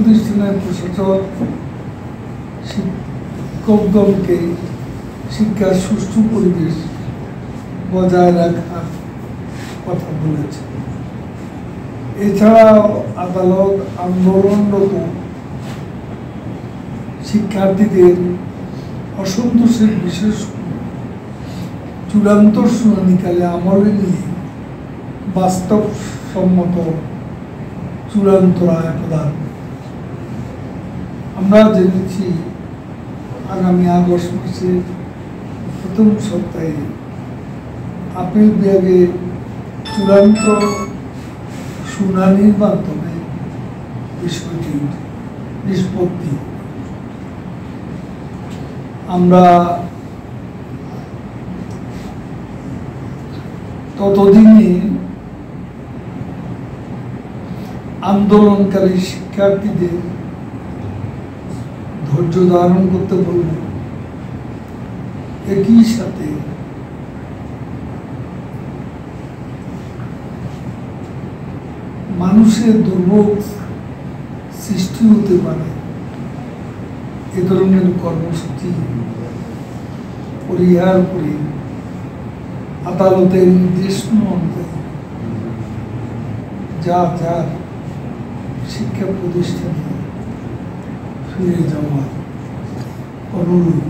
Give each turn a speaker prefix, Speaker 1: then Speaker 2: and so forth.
Speaker 1: প্রতিষ্ঠানের প্রশাসক শিক্ষকগণকে শিক্ষার সুষ্ঠু পরিবেশ বজায় রাখার কথা বলেছে। এছাড়াও আদালত আন্দোলনরত শিক্ষার্থীদের অসন্তোষের বিশেষ চূড়ান্ত শুনানিকালে আমলে নিয়ে বাস্তবসম্মত চূড়ান্ত রায় প্রদান। আমরা জেনেছি আগামী আগস্ট মাসের প্রথম সপ্তাহে আপিল বিভাগে চূড়ান্ত শুনানির মাধ্যমে বিষয়টি নিষ্পত্তি। আমরা ততদিনে আন্দোলনকারী শিক্ষার্থীদের ধৈর্য ধারণ করতে বলব, একই সাথে মানুষের দুর্ভোগ সৃষ্টি হতে পারে এ ধরনের কর্মসূচি পরিহার করে আদালতের নির্দেশনা অনুযায়ী যার শিক্ষা প্রতিষ্ঠানে ফিরে যাওয়ার অনুরোধ